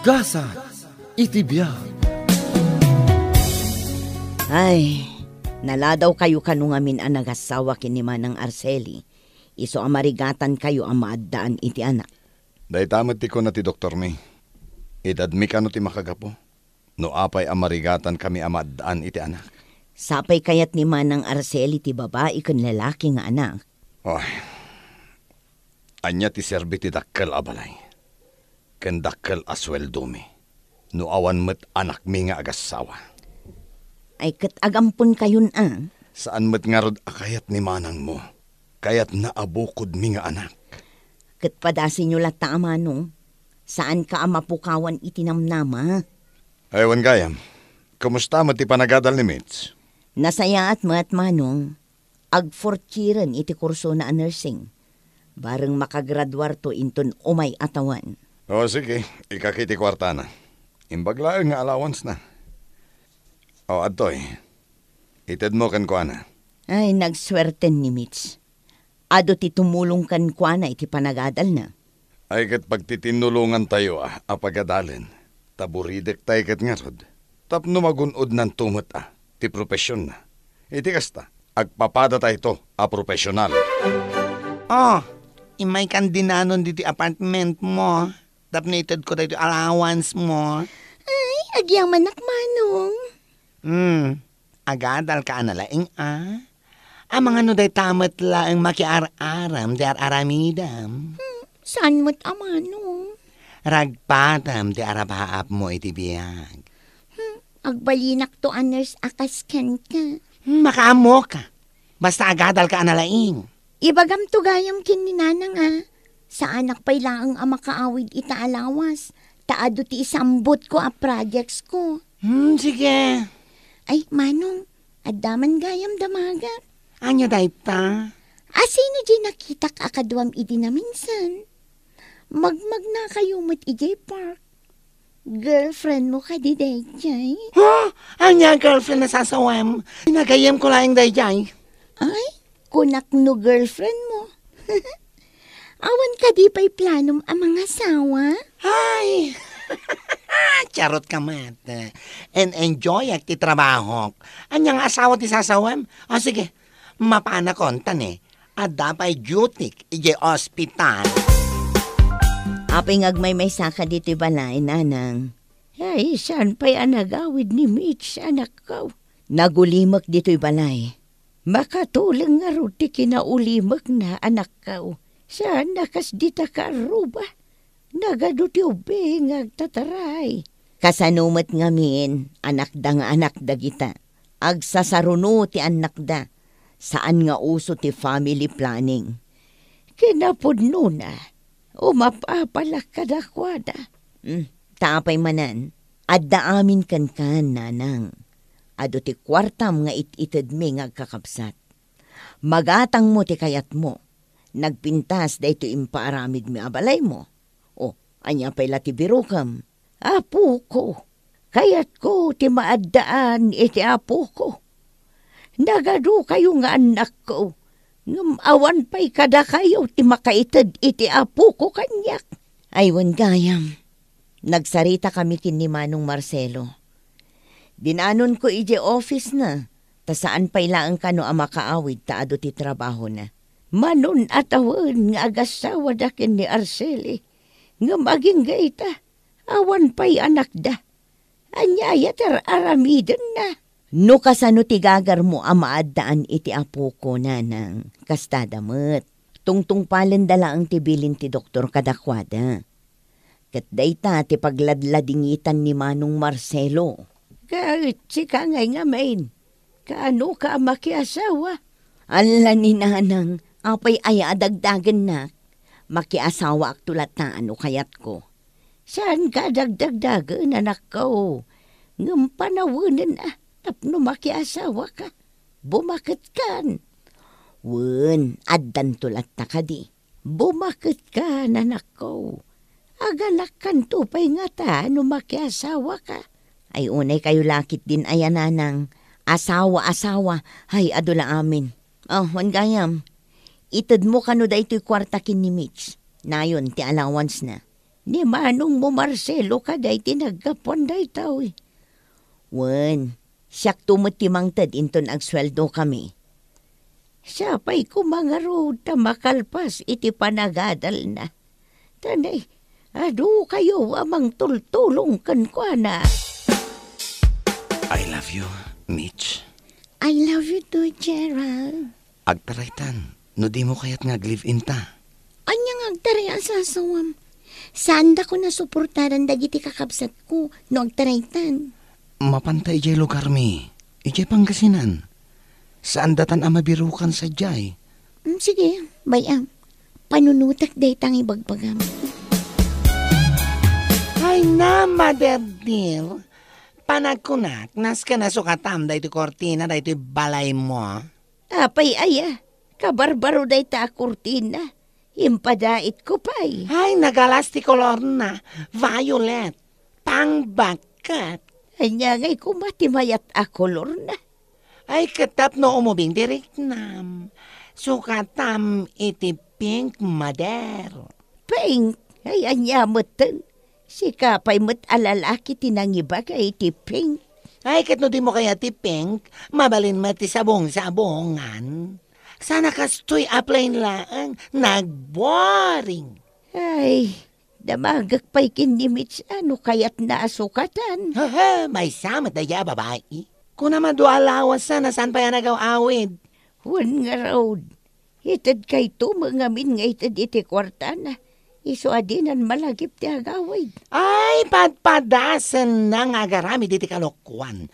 Gasa, itibiyag. Ay, naladaw kayo kanungamin ang nagasawa kini Manang Arceli. Iso amarigatan kayo ang maaddaan iti anak. Day tamat ti ko na ti Dr. May. Idadmi ka no ti makagapo. No apay amarigatan kami ang maaddaan iti anak. Sapay kayat ni Manang Arceli ti babae kan lalaki nga anak. Oy, anya ti serbi ti dakkel abalay. Ken dakkel asweldo mi. No awan met anak mi nga agasawa. Ay kat agampon kayon ang. Saan met nga rod akayat ni manang mo? Kayat naabukod mi nga anak. Kat padasin nyo lata amanong. Saan ka amapukawan itinamnama? Aywan gayam, kumusta mo ti panagadal ni Mitch? Nasaya at mat manong. Agfortiran iti kurso na nursing. Bareng makagraduar to inton umay atawan. O sige, ikakiti kwarta na. Imbaglaan nga allowance na. O atoy, ited mo kan kwa na. Ay, nagswerten ni Mitch. Ado ti tumulong kan kwa na iti panagadal na. Ay kat pagtitinulungan tayo apagadalin. Taburidek tayo kat nga rod. Tapno magunod ng tumot ti profesyon na. Iti kasta, agpapada tayo to profesional. Oh, imay kan dinanon diti apartment mo. Tapnated ko tayo allowance mo. Ay, agyaman manong. Agadal ka analaing Ang mga no day tamat laang makiar-aram di aramidam. Saan mo't amanong? Ragpatam di arabaap mo iti biyag. Agbalinak to nurse akaskan ka. Makaamo ka. Basta agadal ka analaing. Ibagam to gayam kininanang Sa anak pa'y laang ang makaawid itaalawas. Taado ti isambot ko projects ko. Sige. Ay, manong, addaman gayam damaga. Anya day pa? Sino di nakita ka akadwam idi na minsan? Magmag na kayo mat ijay park. Girlfriend mo ka di day jay? Anya girlfriend na sasawam. Pinagayam ko lang day jay. Ay, kunak no girlfriend mo. Awan ka di pa'y planom ang mga asawa? Ay, charot ka mat. And enjoy at ti trabaho. Anyang asawa ti sasawam? Sige, mapana kontan Adda pa'y duty ije ospital. Apay ngagmay saka dito balay, nanang. Ay, saan pa'y anagawid ni Mitch, anak ko? Nagulimak dito'y balay. Makatulang nga ruti kinaulimak na anak ko. Saan nakas dita ka aruba? Nagaduti ubing agtataray. Kasanumat ngamin, anak da nga anak da kita. Agsasaruno ti anak da. Saan nga uso ti family planning. Kinapudno na. Umapapalak ka dakwada. Tapay manan, adda amin kan nanang. Ado ti kwartam nga it-ited mi nga kakapsat. Magatang mo ti kayat mo. Nagpintas da ito impaaramid mi abalay mo. Anya pa'y lati birukam. Apo ko. Kayat ko ti maaddaan iti apo ko. Nagado kayo nga anak ko. Awan pa'y kada kayo ti makaitad iti apo ko kanyak. Aywan gayam. Nagsarita kami kin ni Manong Marcelo. Dinanon ko ije office na. Ta saan pa'y laang kano ang makaawid taado ti trabaho na. Manon atawan nga agasawa dakin ni Arceli. Nga maging gaita. Awan pa'y anak da. Anyaya aramidan na. No kasano ti gagar mo ang maaddaan iti apo ko nanang. Kastadamet. Tungtung palendala ang tibilin ti doktor kadakwada. Kat dayta ti pagladladingitan ni Manong Marcelo. Kahit si kangay nga main. Kaano ka makiasawa? Ala ni nanang, apay ay adagdagan na. Makiasawa ak tulat na ano kayat ko. Saan ka dagdagdagan anak ko? Ngam panawunan tapno makiasawa ka. Bumakit kan. Wen, addan tulat na ka di. Bumakit ka anak ko. Agalak kan tupay nga ta no makiasawa ka. Ay unay kayo lakit din ayan nanang. Asawa, hay adula amin. Wan gayam. Itad mo kano da ito'y kwarta kin ni Mitch. Nayon, ti allowance na. Ni manong mo Marcelo kaday tinagkapon day tao eh. Wen, siyak tumutimangtad inton agsweldo kami. Siya pa'y kumangaro ta makalpas iti panagadal na. Tanay, adu kayo amang tultulong kan kwa na. I love you, Mitch. I love you too, Gerald. Agtaraytan, no di mo kaya't nag-live-in ta. Anyang agtaray asasawam. Saan da ko nasuportaran dagiti kakabsat ko no agtaraytan? Mapantay jay lugar mi. Ijay Pangasinan. Saan datan amabirukan sa jay? Sige, bayam. Panunutak day tang ibagbagam. Ay na, mother dear. Panagkunak, nas ka na sukatam da ito kortina da ito balay mo. Apay aya, kabarbaro day ta kurtina. Impadait ko pa'y. Ay, nagalasti kolor na. Violet. Pangbakat. Anya ngay kumatimayat a kolor na. Ay, katap no umubing direct nam. Sukatam iti pink mother. Pink, ay anya mutan. Si kapay mat alalaki tinangiba kay iti pink. Ay, kat no di mo kaya ti pink, mabalin mati sabong-sabongan. Sana kastoy apply lang, nag-boring. Ay, damagak pa'y kinimits ano kayat naasukatan. Haha, may samat na ya babae. Kung naman do alawas na, saan pa yan nagaw-awid? Wan nga road. Itad kay to mga min nga itad iti kwarta na. Iso adinan malagip ti agawid. Ay, padpadasan na nga garami diti kalokwan.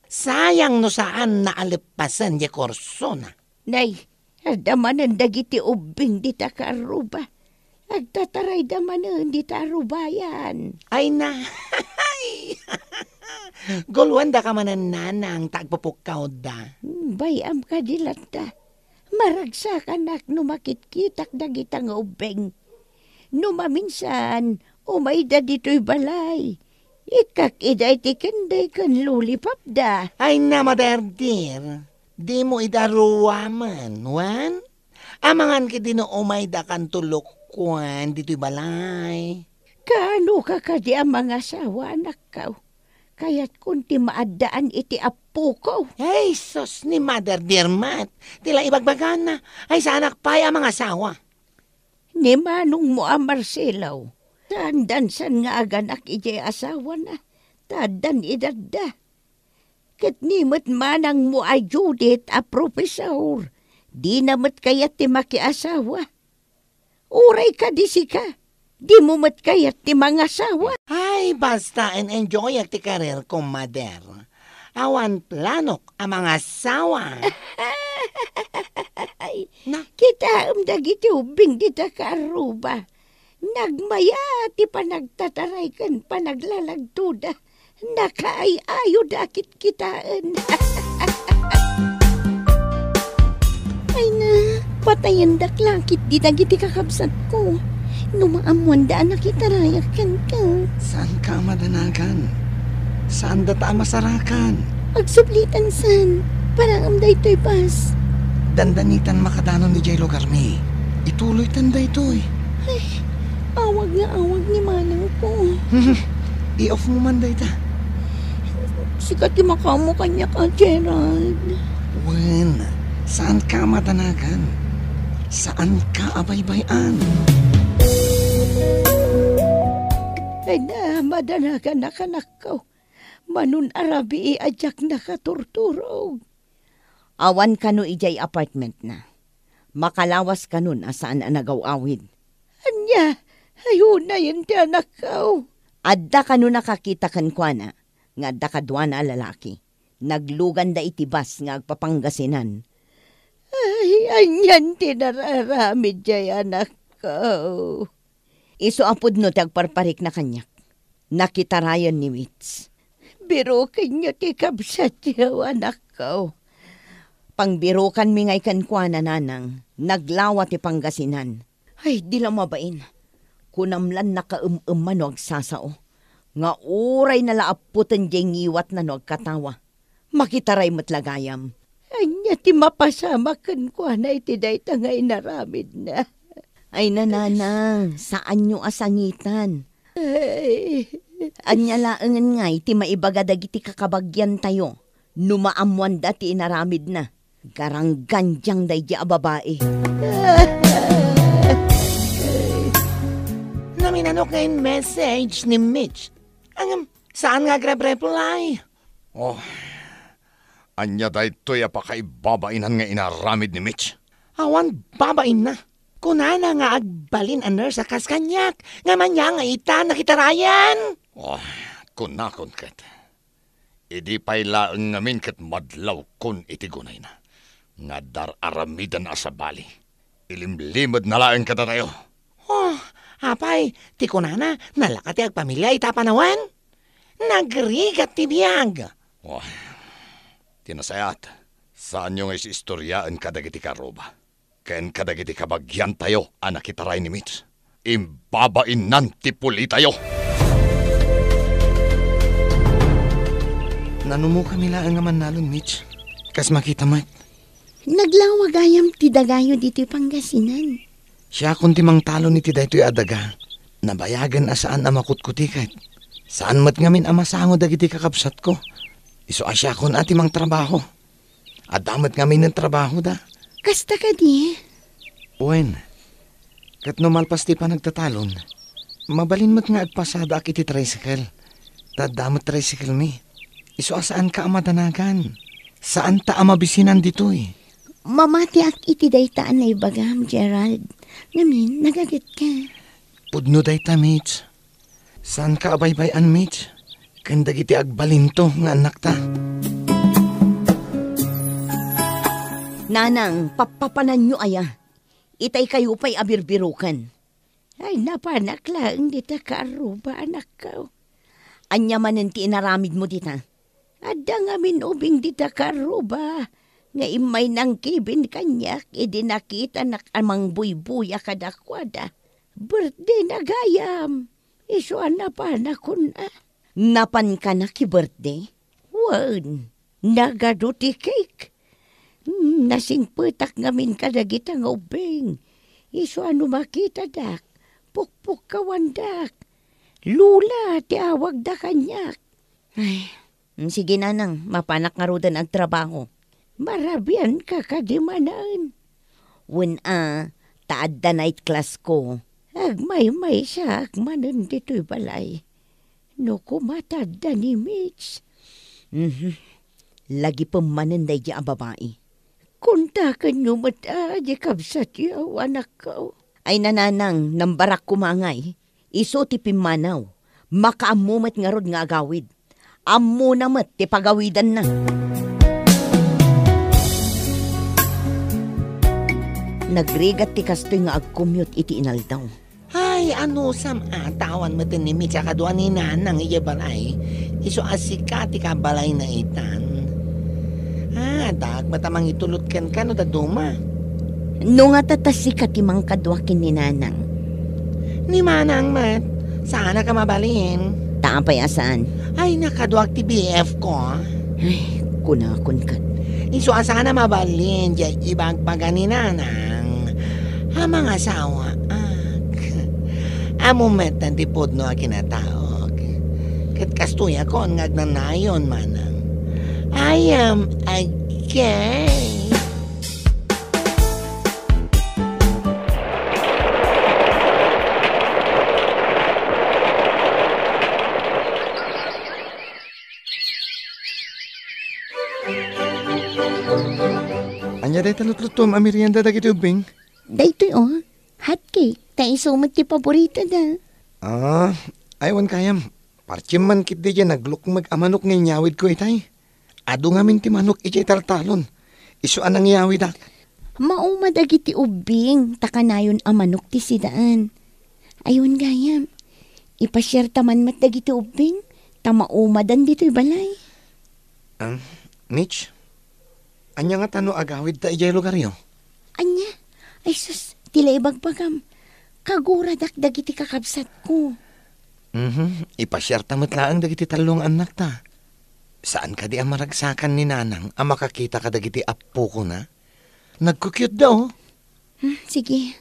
Sayang no saan naalipasan ya korso na. Nay, adamanan dagiti ubing di ta karuba. Agtataray damanan di ta arubayan. Ay na, gulwan da ka manan nanang tagpupukaw da. Bayam ka dilat ta. Maragsak anak no makitkitak dagitang ubing. No maminsan, umay da dito'y balay. Ikak iday ti kanday kan lulipap da. Ay na, mother dear. Di mo idaruwaman, wan? Amangan ki no umay da kan tulukwan dito'y balay. Kaano ka kadi ang mga asawa anak ka? Kaya't kunti maadaan iti apo ko. Ay, sos ni mother dear mat. Tila ibagbagan na. Ay, sa anak pa'y ang mga asawa. Ni manong mo ang Marcelaw. Tandansan nga aganak iti asawa na. Tadan idadda. Kat nimot manang mo ay Judith a profesor. Di namat kayat ti makiasawa. Uray ka di sika. Di mo mat kayat ti mga asawa. Ay, basta and enjoy at ti karir ko, mother. Awan planok ang mga asawa. Ay, Na, kita dagiti ubing di ta karuba. Nagmaya ti panagtataray kan panaglalagtuda. Nakaay-ayo dakit kitaan. Ay na, patayan daklakit di dagiti kakabsat ko. Numaamuan daan nakitarayakan ka. saan ka madanagan? Saan data masarakan? Agsublitan san, parang amday to'y pas. Dandanitan makadanon ni Jay Lugarmi. Ituloy tanda ito eh. Awag nga awag ni manang ko. I-off mo man da ita. Sikat yung makamo kanya ka, Gerald. Wen, saan ka madanagan? Saan ka abaybayan? Ay na, madanagan na kanak ko. Manun arabi iadyak na katurturog. Awan kano ijay apartment na. Makalawas kanun asaan anagaw-awid. Anya, ayun na yun ti anak ko. Adda kano nakakita kan kwa na, nga adda kadwa na lalaki. Naglugan da itibas nga agpapanggasinan. Ay, anyan ti nararamid jay anak ko. Iso apod no tagparparik na kanyak. Nakitarayan ni Mitz. Biro kanyo ti kabsat yaw anak ko. Pangbirukan mi ngay kankwana nanang, naglawa ti Pangasinan. Ay, di lang mabain. Kunamlan nakaumman o agsasao. Nga uray na laaputan diyang iwat na no agkatawa. Makitaray matlagayam. Anya ti mapasama kankwana iti day tangay naramid na. Ay nananang, saan nyo asangitan? Anya laangan nga, iti maibaga dagiti kakabagyan tayo. Numaamuan dati inaramid na. Garang ganjang day di ababae. Naminanok ngayon message ni Mitch. Saan nga grab-reply? Anya da ito'y apakaibabainan nga inaramid ni Mitch. Awan babain na. Kunana nga agbalin a nurse akas kanyak. Nga manya nga ita nakitarayan. Kunakon kat. Idi pa'y laang ngamin kat madlaw kun iti gunay na. Nga dararamidan asabali. Ilimlimad na laang kata tayo. Apay, ti kunana, nalakati ag pamilya ita panawan. Nagrigat ti biyag. Tinasayat, saan nyo nga isistoryaan kadagiti karoba? Ken kadagiti kabagyan tayo, anak itaray ni Mitch. Imbabain nan tipuli tayo. Nanumo kami lang nga manalon, Mitch. Kas makita mat. Naglawagayam ti dagayo dito Pangasinan. Siya kung timang talo ni ti daytoy adaga. Nabayagan asaan amakut-kutikat. Saan mat ngamin amasango dagiti kakabsat ko. Iso asya kon atimang trabaho. Adamat ngamin ng trabaho da. Kasta ka di? Uwen, kat numalpas ti pa nagtatalon, mabalin mat nga agpasada akiti tricycle. Tadamat tricycle mi. Iso asaan ka amadanagan? Saan ta amabisinan ditoy? Mamati ak iti daytaan na ibagam, Gerald. Ngamin, nagagat ka. Pudno dayta, Mitch. Saan ka abaybayan, Mitch? Kandagiti agbalinto nga anak ta. Nanang, papapanan nyo aya. Itay kayo pa'y abirbirukan. Ay, napanak lang, dita ka aruba, anak ka. Anya manen ti inaramid mo dita. Ada nga minubing dita ka aruba. Nga imay nang kibin kanyak, idinakita nak amang buybuya kadakwada. Birthday na gayam. Isuan na pa na kun Napan ka na ki birthday? Wan, nagaduti cake. Nasing petak ngamin kadagita nga ubing. Isuan makita dak, pukpuk kawandak. Lula, tiawag da kanyak. Ay, sige nanang, mapanak nga rodan ang trabaho. Marabian ka kadimanaan. When taad da night class ko, agmay-may siya agmanan dito'y balay. No kumatad da ni Mitch. Lagi pamanan da ang babae. Kuntakan nyo mata, di kabsat yaw, anak ko. Ay nananang, nambarak kumangay. Iso ti pimanaw. Makaamumat nga rod nga agawid. Ammo namat ti pagawidan na. Nagrigat ti kastoy nga agkumyot iti inaldaw. Ay, ano tawan mo ni Mitch akaduan ni nanang iya balay. Iso asika ti kabalay na itan. Dag matamang itulot kan no da duma. No nga tatasika ti mang kadwakin ni nanang. Ni manang mat, sana ka mabalin. Taapay asaan? Ay, nakadwak ti BF ko. Ay, kunakon ka. Iso asana mabalin, di ibagpaga ni nanang. Mga asawa, amumet na tipod no akinataog. Kat kastuya ko ang ngagnanayon manang. I am again. Anya day talutlutom amirienda dagiti ubing? Daytoy hot cake. Tayo sumag ti paborito da. Aywan kayam. Parchim man kit di dyan naglukmag amanok ng nyawid ko itay. Ado nga min ti manok iti taltalon. Iso anang nyawid ak. Maumadag iti ubing. Takanayon amanok ti sidaan. Ayun gayam. Ipasyar taman matdag iti ubing. Tamaumadan dito'y balay. Mitch? Anya nga tano agawid ta ijay lugar yo? Anya? Ay sus, tila ibagbagam. Kagura dakdag iti kakabsat ko. Ipasyar tamat laang dagiti talong anak ta. Saan ka di ang maragsakan ni nanang ang makakita ka dagiti apo ko na? Nagkukyut daw. Sige.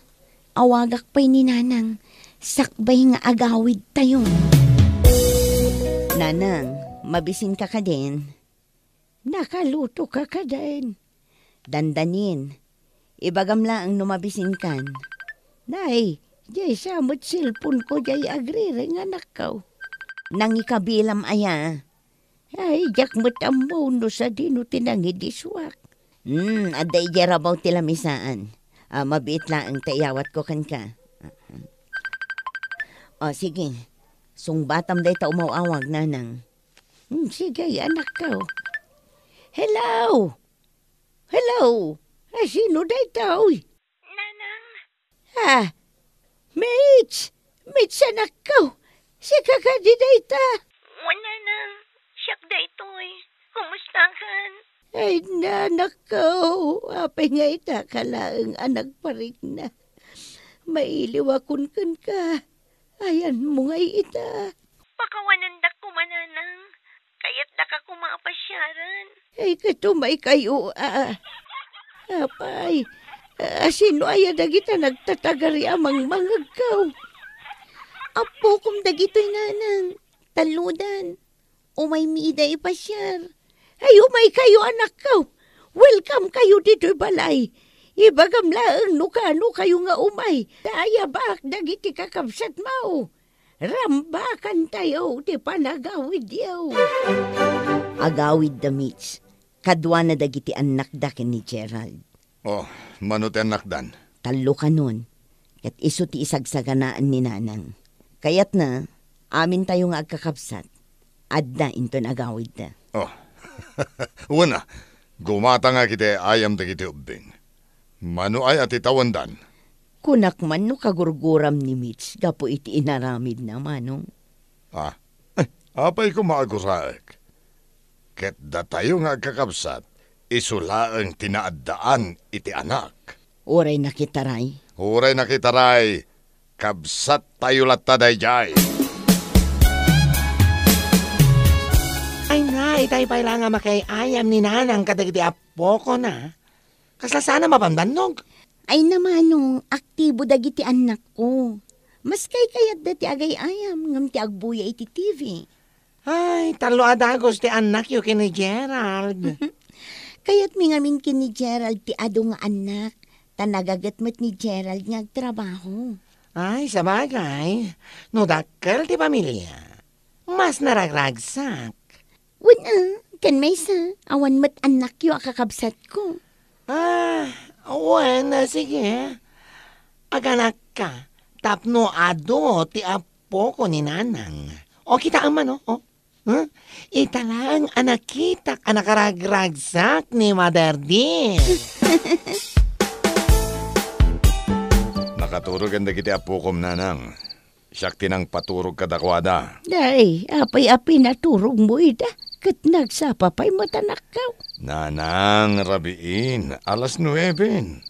awagak pa'y ni Nanang, sakbay nga agawid tayo. Nanang, mabisin ka din. Nakaluto ka din. Dandanin. Ibagam lang ang numabisin kan. Nay, jay samot silpon ko jay agrire nga nakaw. Nang ikabilam aya. Ay, jak mo no sa dino tinangidiswak. Aday jarabaw tilamisaan. Mabiit lang ang tayawat ko kan ka. Sige. Sungbatam day ta umawawag, Nanang. Sige, anak ko. Hello! Hello! Sino day tao? Nanang? Mitch! Mitch, anak ko! Si kakadi day ta! Nanang, siyak day to'y. Kumusta kan? Ay, nanak ko! Apay nga ita kalaang anak parik na. Mailiwakon kan ka. Ayan mo nga ita. Pakawanandak ko mananang. Kaya't daka ko mga pasyaran. Ay, katumay kayo, Apay, sino aya dagita nagtatagari amang mangagaw? Apo kum dagito'y Nanang. Taludan. Umay miida ipasyar. Ay, umay kayo, anak ko. Welcome kayo dito'y balay. Ibagam laang nukano kayo nga umay. Daya bak dagiti kakabsat mo. Rambakan tayo, di panagawid yaw. Agawid da, Mitch. Kadwa na dagiti anak dakin ni Gerald. Manot anak dan. Talo ka nun. Kat iso ti isagsaganaan ni Nanang. Kayat na, amin tayo nga agkakabsat. Adda into agawid da. Una, gumata nga kiti ayam dagiti ubing. Mano ay ati tawandan. Kunak man no kagurguram ni Mitch, gapo iti inaramid na manong. Apay ko maaguraek. Ket da tayo nga kakabsat, isulaang tinaaddaan iti anak. Oray nakitaray. Huray nakitaray, kabsat tayo lattaday jay. Ay na, itay pa lang nga makayayam ni Nanang kadagiti apo ko na. Kasla sana mapamdanog. Ay namanong, aktibo dagiti anak ko. Mas kayat dati agay ayam, ngam ti agbuya iti TV. Ay, talo adagos ti anak yu kini Gerald. Kaya't mingamin kini Gerald ti ado nga anak. Tanagagatmat ni Gerald nga agtrabaho. Ay, sabagay. No dakkel ti pamilya. Mas naragragsak. Wala, kan may sa, awan mat anak yu akakabsat ko. Sige. Aganak ka. Tapno ado ti apo ko ni Nanang. O kita aman, o. Ita lang anak kita anakaragragsak ni Mother Dear. Nakaturog ang dagiti apo kom, Nanang. Siyak tinang paturog kadakwada. Day, apay-api naturog mo ida. Kat nagsapapay mo tanakaw. Nanang, rabiin, 9:00.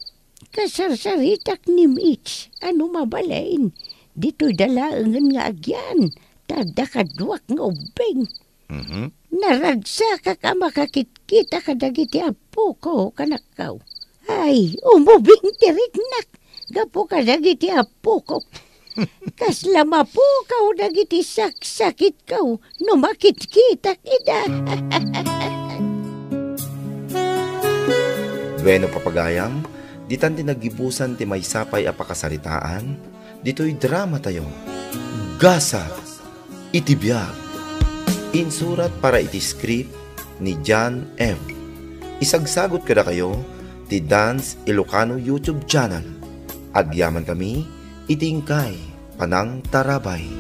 Kasarsaritak ni Mitch. Ano mabalain? Dito'y dalaangan nga agyan. Tadakadwak nga ubing. Naragsa ka makakit-kita ka dagiti apo ko kanakaw. Ay, umubing tiriknak. Gapo ka dagiti apo ko. Kaslama po kaw dagiti saksakit kaw. Numakit-kitak ida. Bueno papagayam, ditan tinagibusan ti may sapay apakasaritaan, dito'y drama tayo. Gasa, iti biyag. Insurat para iti script ni John M. Isagsagot kada kayo ti Dance Ilocano YouTube channel. Agyaman kami, itingkay, Panang Tarabay.